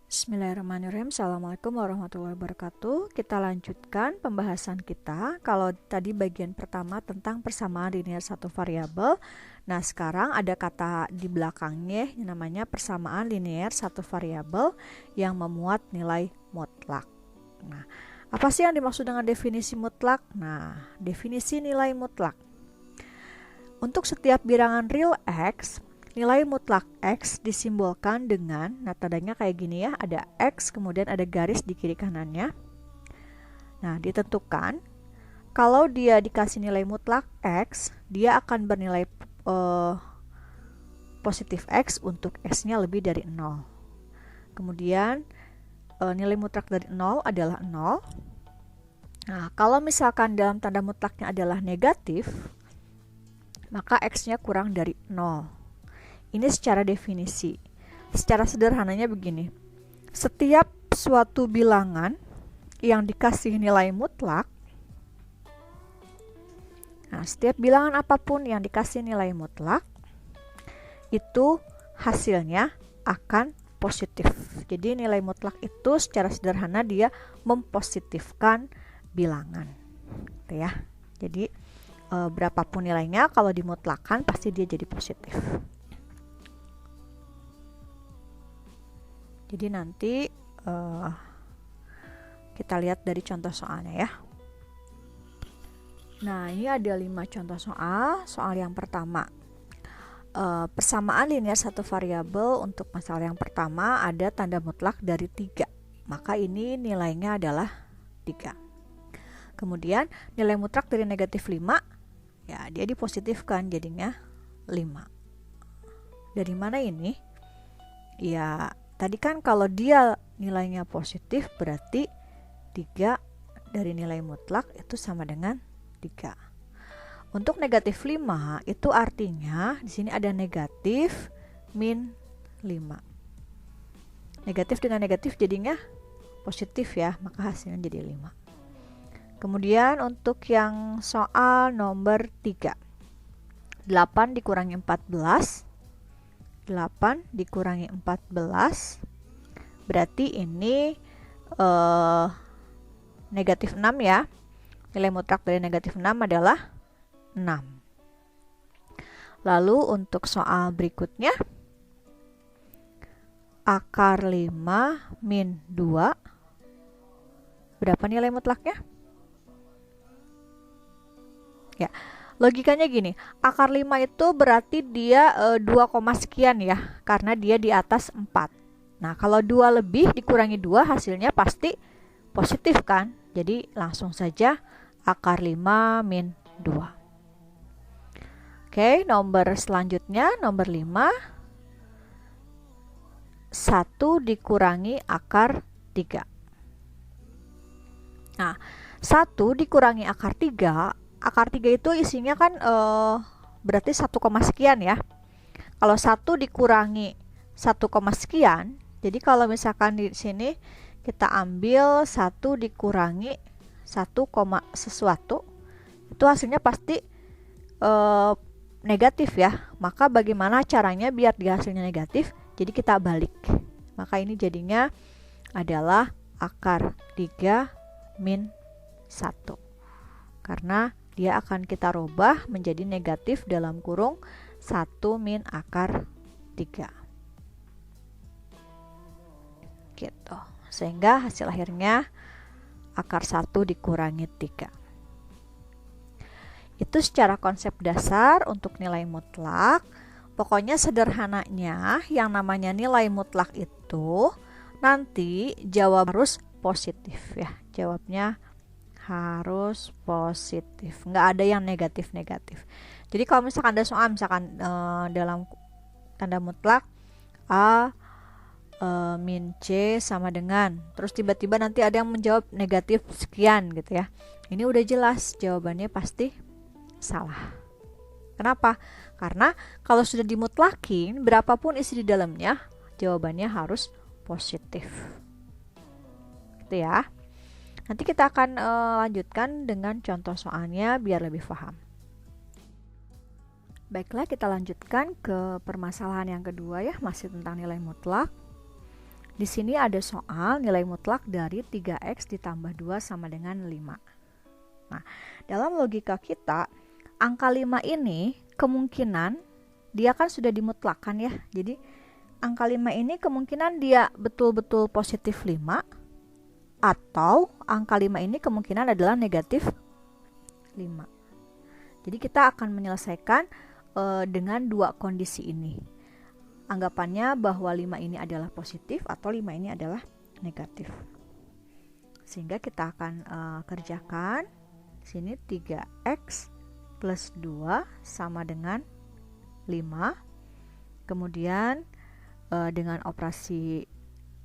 Bismillahirrahmanirrahim. Assalamualaikum warahmatullahi wabarakatuh. Kita lanjutkan pembahasan kita. Kalau tadi bagian pertama tentang persamaan linear satu variabel. Nah, sekarang ada kata di belakangnya yang namanya persamaan linear satu variabel yang memuat nilai mutlak. Nah, apa sih yang dimaksud dengan definisi mutlak? Nah, definisi nilai mutlak. Untuk setiap bilangan real X, nilai mutlak X disimbolkan dengan, nah tandanya kayak gini ya, ada X kemudian ada garis di kiri kanannya. Nah, ditentukan kalau dia dikasih nilai mutlak X, dia akan bernilai positif X untuk X-nya lebih dari 0. Kemudian nilai mutlak dari 0 adalah 0. Nah, kalau misalkan dalam tanda mutlaknya adalah negatif, maka X-nya kurang dari 0. Ini secara definisi. Secara sederhananya begini. Setiap suatu bilangan yang dikasih nilai mutlak, nah, setiap bilangan apapun yang dikasih nilai mutlak, itu hasilnya akan positif. Jadi nilai mutlak itu secara sederhana dia mempositifkan bilangan. Gitu ya. Jadi berapapun nilainya, kalau dimutlakan pasti dia jadi positif. Jadi nanti kita lihat dari contoh soalnya ya. Nah, ini ada 5 contoh soal. Soal yang pertama, persamaan linear satu variabel. Untuk masalah yang pertama ada tanda mutlak dari 3, maka ini nilainya adalah 3. Kemudian nilai mutlak dari negatif 5, ya dia dipositifkan jadinya 5. Dari mana ini? Ya, tadi kan kalau dia nilainya positif berarti 3 dari nilai mutlak itu sama dengan 3. Untuk negatif 5 itu artinya di sini ada negatif min 5. Negatif dengan negatif jadinya positif ya, maka hasilnya jadi 5. Kemudian untuk yang soal nomor 3, 8 dikurangi 14, 8 dikurangi 14, berarti ini negatif 6 ya. Nilai mutlak dari negatif 6 adalah 6. Lalu untuk soal berikutnya, akar 5 min 2, berapa nilai mutlaknya? Ya, logikanya gini, akar 5 itu berarti dia 2, sekian ya, karena dia di atas 4. Nah, kalau 2 lebih dikurangi 2 hasilnya pasti positif kan? Jadi langsung saja akar 5 min 2. Oke, nomor selanjutnya, nomor 5. 1 dikurangi akar 3. Nah, 1 dikurangi akar 3, akar 3 itu isinya kan berarti 1, sekian ya. Kalau 1 dikurangi 1, sekian, jadi kalau misalkan di sini kita ambil 1 dikurangi 1, sesuatu, itu hasilnya pasti negatif ya. Maka bagaimana caranya biar dia hasilnya negatif? Jadi kita balik. Maka ini jadinya adalah akar 3 min 1. Karena dia akan kita rubah menjadi negatif dalam kurung 1 min akar 3. Gitu. Sehingga hasil akhirnya akar 1 dikurangi 3. Itu secara konsep dasar untuk nilai mutlak. Pokoknya sederhananya yang namanya nilai mutlak itu nanti jawab harus positif ya. Jawabnya harus positif, nggak ada yang negatif-negatif. Jadi kalau misalkan ada soal misalkan dalam tanda mutlak A min C sama dengan, terus tiba-tiba nanti ada yang menjawab negatif sekian gitu ya, ini udah jelas jawabannya pasti salah. Kenapa? Karena kalau sudah dimutlakin, berapapun isi di dalamnya jawabannya harus positif gitu ya. Nanti kita akan lanjutkan dengan contoh soalnya biar lebih paham. Baiklah, kita lanjutkan ke permasalahan yang kedua ya, masih tentang nilai mutlak. Di sini ada soal nilai mutlak dari 3x ditambah 2 sama dengan 5. Nah, dalam logika kita, angka 5 ini kemungkinan dia kan sudah dimutlakkan ya. Jadi, angka 5 ini kemungkinan dia betul-betul positif 5, atau angka 5 ini kemungkinan adalah negatif 5. Jadi, kita akan menyelesaikan dengan dua kondisi ini. Anggapannya bahwa 5 ini adalah positif atau 5 ini adalah negatif. Sehingga kita akan kerjakan sini 3x plus 2 sama dengan 5. Kemudian dengan operasi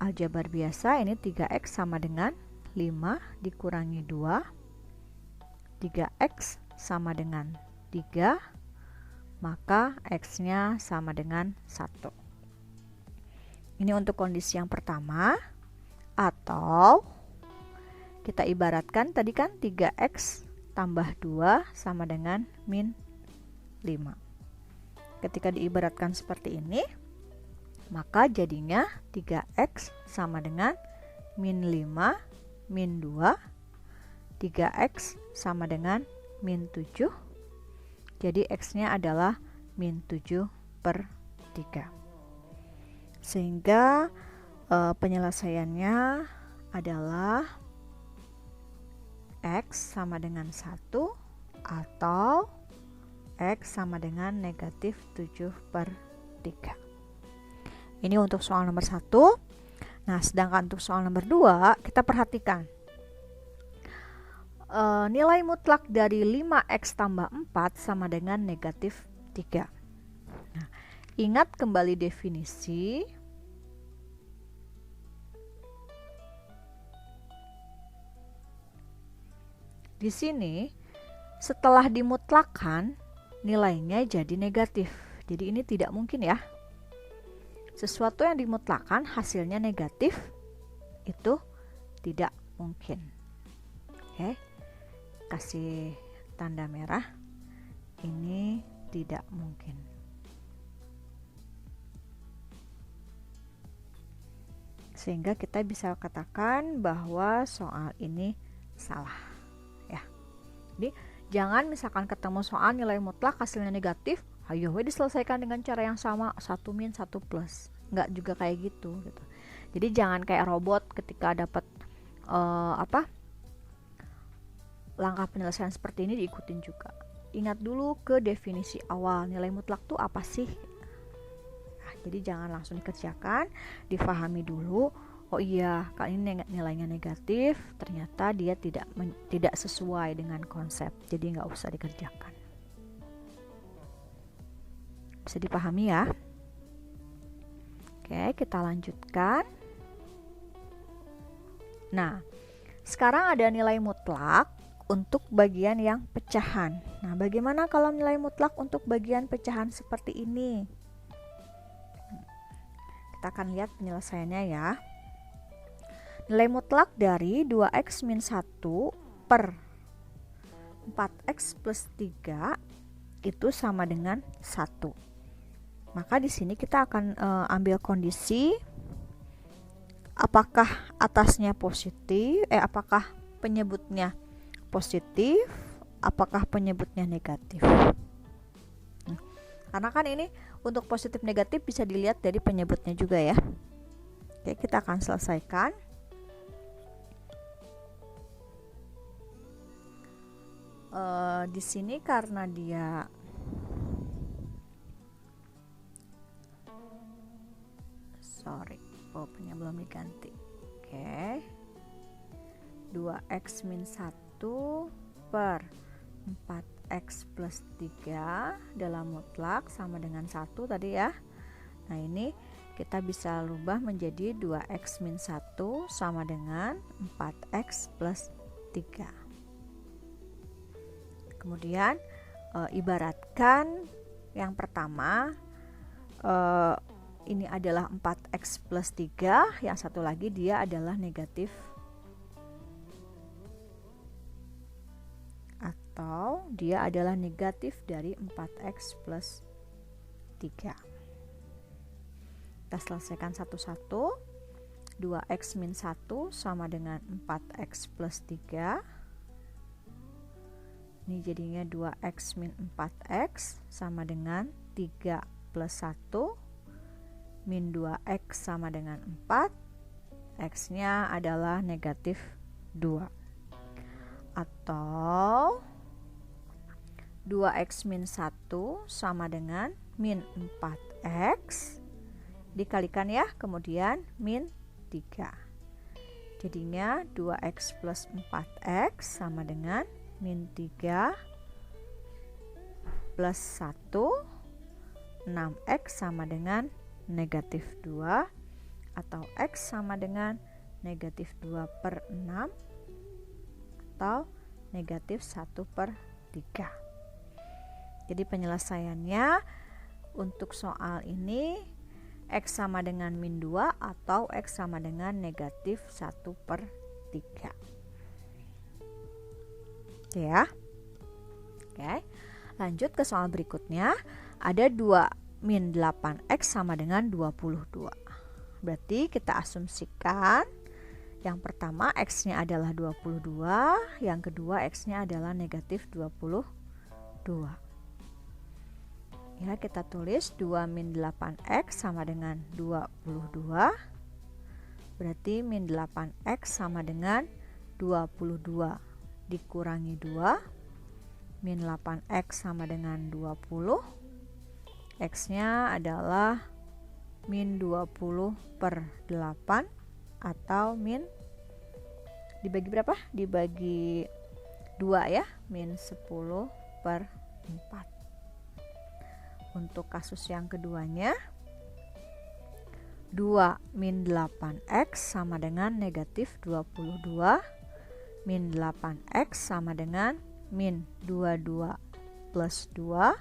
aljabar biasa ini 3x sama dengan 5 dikurangi 2. 3x sama dengan 3, maka x-nya sama dengan 1. Ini untuk kondisi yang pertama. Atau kita ibaratkan tadi kan 3x tambah 2 sama dengan min 5. Ketika diibaratkan seperti ini, maka jadinya 3x sama dengan min 5 min 2. 3x sama dengan min 7. Jadi x-nya adalah min 7/3. Sehingga penyelesaiannya adalah x sama dengan 1 atau x sama dengan negatif 7/3. Ini untuk soal nomor 1. Nah, sedangkan untuk soal nomor 2, kita perhatikan. Nilai mutlak dari 5x tambah 4 sama dengan negatif 3. Nah, ingat kembali definisi. Di sini, setelah dimutlakkan, nilainya jadi negatif. Jadi ini tidak mungkin ya. Sesuatu yang dimutlakkan hasilnya negatif, itu tidak mungkin. Oke. Kasih tanda merah, ini tidak mungkin. Sehingga kita bisa katakan bahwa soal ini salah ya. Jadi jangan misalkan ketemu soal nilai mutlak hasilnya negatif, ayo diselesaikan dengan cara yang sama, 1 min 1 plus. Nggak juga kayak gitu. Jadi jangan kayak robot ketika dapat langkah penyelesaian seperti ini diikutin juga. Ingat dulu ke definisi awal, nilai mutlak tuh apa sih? Nah, jadi jangan langsung dikerjakan, difahami dulu. Oh iya, kali ini nilainya negatif, ternyata dia tidak sesuai dengan konsep, jadi nggak usah dikerjakan. Bisa dipahami ya? Oke, kita lanjutkan. Nah, sekarang ada nilai mutlak untuk bagian yang pecahan. Nah, bagaimana kalau nilai mutlak untuk bagian pecahan seperti ini? Kita akan lihat penyelesaiannya ya. Nilai mutlak dari 2x min 1 per 4x plus 3 itu sama dengan 1. Maka di sini kita akan ambil kondisi apakah atasnya positif, apakah penyebutnya positif, apakah penyebutnya negatif. Karena kan ini untuk positif negatif bisa dilihat dari penyebutnya juga ya. Oke, kita akan selesaikan. Di sini karena dia pulpennya belum diganti. Oke. 2x min 1 per 4x plus 3 dalam mutlak sama dengan 1 tadi ya. Nah, ini kita bisa rubah menjadi 2x min 1 sama dengan 4x plus 3. Kemudian ibaratkan yang pertama ini adalah 4x plus 3, yang satu lagi dia adalah negatif atau dia adalah negatif dari 4x plus 3. Kita selesaikan satu-satu. 2x min 1 sama dengan 4x plus 3. Ini jadinya 2x min 4x sama dengan 3 plus 1 min 2x sama dengan 4. X nya adalah negatif 2. Atau 2x min 1 sama dengan min 4x dikalikan ya, kemudian min 3. Jadinya 2x plus 4x sama dengan min 3 plus 1, 6x sama dengan negatif 2, atau x sama dengan negatif 2 per 6 atau negatif 1 per 3. Jadi penyelesaiannya untuk soal ini x sama dengan min 2 atau x sama dengan negatif 1 per 3. Oke ya. Oke, lanjut ke soal berikutnya. Ada 2 min 8x sama dengan 22. Berarti kita asumsikan yang pertama x-nya adalah 22, yang kedua x-nya adalah negatif 22. Ya, kita tulis 2 min 8x sama dengan 22. Berarti min 8x sama dengan 22 dikurangi 2. Min 8x sama dengan 20. X-nya adalah min 20 per 8 atau min dibagi berapa? Dibagi 2 ya, min 10 per 4. Untuk kasus yang keduanya 2 min 8x sama dengan negatif 22. Min 8x sama dengan min 22 plus 2.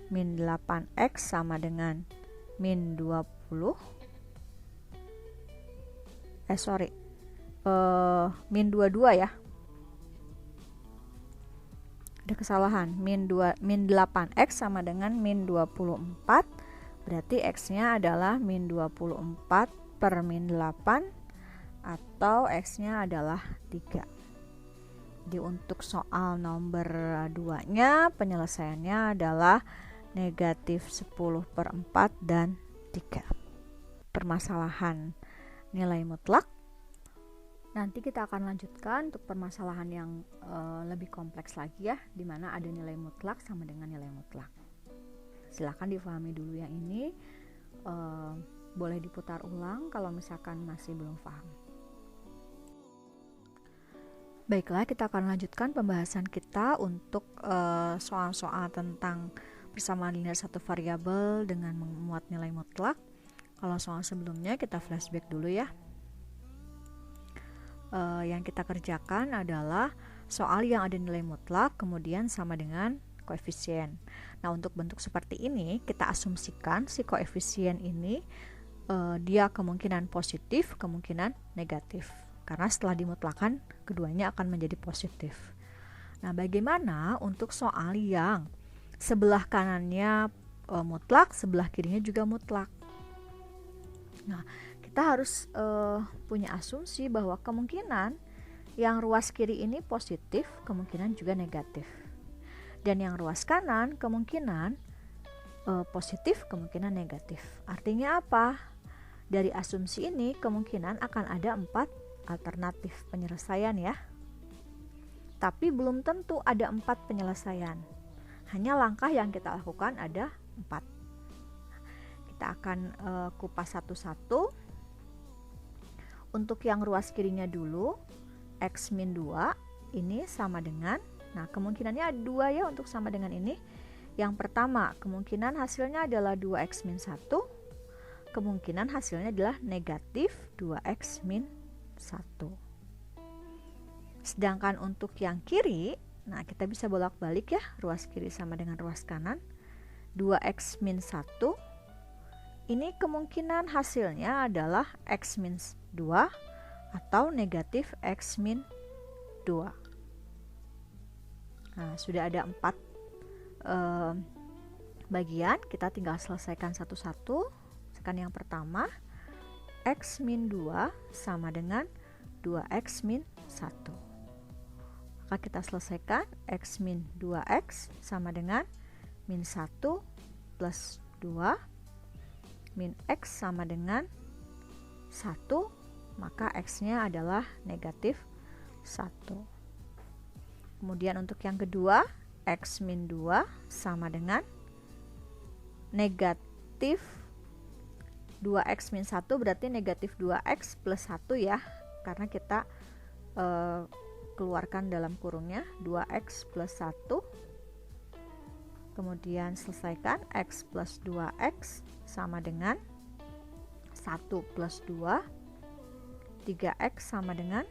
Min 8x sama dengan min 20. Min 22 ya. Ada kesalahan. Min 8x sama dengan min 24. Berarti x-nya adalah min 24 per min 8 atau x-nya adalah 3. Jadi untuk soal nomor 2-nya penyelesaiannya adalah negatif 10 per 4 dan 3. Permasalahan nilai mutlak. Nanti kita akan lanjutkan untuk permasalahan yang lebih kompleks lagi ya, di mana ada nilai mutlak sama dengan nilai mutlak. Silahkan difahami dulu yang ini, boleh diputar ulang kalau misalkan masih belum paham. Baiklah, kita akan lanjutkan pembahasan kita untuk soal-soal tentang persamaan linear satu variabel dengan memuat nilai mutlak. Kalau soal sebelumnya kita flashback dulu ya. Yang kita kerjakan adalah soal yang ada nilai mutlak kemudian sama dengan koefisien. Nah, untuk bentuk seperti ini kita asumsikan si koefisien ini dia kemungkinan positif, kemungkinan negatif. Karena setelah dimutlakan keduanya akan menjadi positif. Nah, bagaimana untuk soal yang sebelah kanannya mutlak, sebelah kirinya juga mutlak? Nah, kita harus punya asumsi bahwa kemungkinan yang ruas kiri ini positif, kemungkinan juga negatif. Dan yang ruas kanan kemungkinan positif, kemungkinan negatif. Artinya apa? Dari asumsi ini kemungkinan akan ada 4 alternatif penyelesaian ya. Tapi belum tentu ada 4 penyelesaian. Hanya langkah yang kita lakukan ada 4. Kita akan kupas satu-satu. Untuk yang ruas kirinya dulu, x min 2 ini sama dengan, nah kemungkinannya ada 2 ya untuk sama dengan ini. Yang pertama, kemungkinan hasilnya adalah 2x min 1. Kemungkinan hasilnya adalah negatif 2x min 1. Sedangkan untuk yang kiri, nah kita bisa bolak-balik ya, ruas kiri sama dengan ruas kanan. 2x min 1, ini kemungkinan hasilnya adalah x min 2 atau negatif x min 2. Nah, sudah ada 4 bagian, kita tinggal selesaikan satu-satu. Sekarang yang pertama, X min 2 sama dengan 2X min 1. Maka kita selesaikan. X min 2X sama dengan min 1 plus 2. Min X sama dengan 1, maka X-nya adalah negatif 1. Kemudian untuk yang kedua, X min 2 sama dengan negatif 2X min 1, berarti negatif 2X plus 1 ya, karena kita keluarkan dalam kurungnya 2X plus 1. Kemudian selesaikan. X plus 2X sama dengan 1 plus 2. 3X sama dengan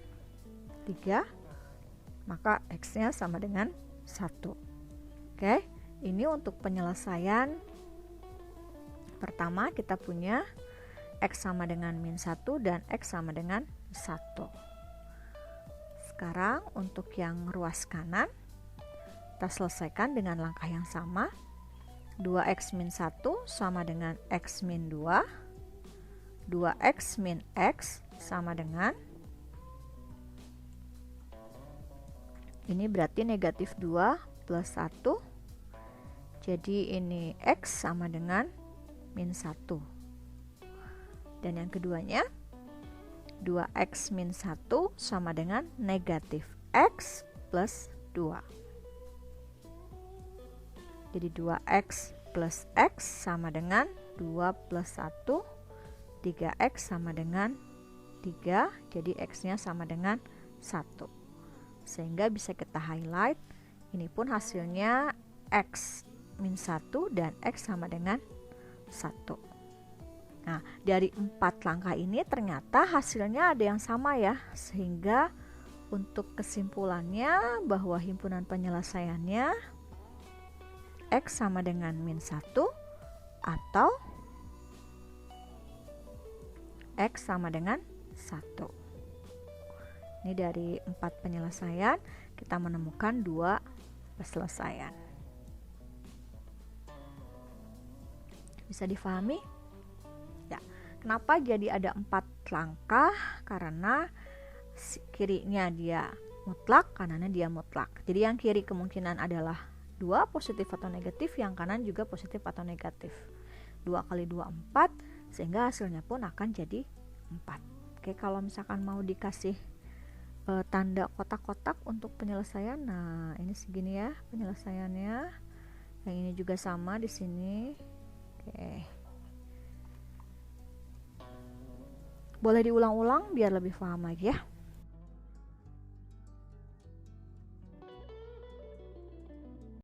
3, maka X-nya sama dengan 1. Oke, ini untuk penyelesaian pertama. Kita punya X sama dengan min 1 dan X sama dengan 1. Sekarang untuk yang ruas kanan, kita selesaikan dengan langkah yang sama. 2X min 1 sama dengan X min 2. 2X min X sama dengan, ini berarti negatif 2 plus 1. Jadi ini X sama dengan min 1. Dan yang keduanya 2X min 1 sama dengan negatif X plus 2. Jadi 2X plus X sama dengan 2 plus 1. 3X sama dengan 3. Jadi X-nya sama dengan 1. Sehingga bisa kita highlight. Ini pun hasilnya X min 1 dan X sama dengan 1. Nah, dari 4 langkah ini ternyata hasilnya ada yang sama ya. Sehingga untuk kesimpulannya bahwa himpunan penyelesaiannya X sama dengan min 1 atau X sama dengan 1. Ini dari 4 penyelesaian kita menemukan 2 penyelesaian. Bisa difahami? Ya. Kenapa jadi ada 4 langkah? Karena kirinya dia mutlak, kanannya dia mutlak. Jadi yang kiri kemungkinan adalah 2 positif atau negatif, yang kanan juga positif atau negatif. 2 kali 2 4, sehingga hasilnya pun akan jadi 4. Oke, kalau misalkan mau dikasih tanda kotak-kotak untuk penyelesaian, nah ini segini ya penyelesaiannya. Yang ini juga sama di sini. Oke. Boleh diulang-ulang biar lebih paham lagi ya.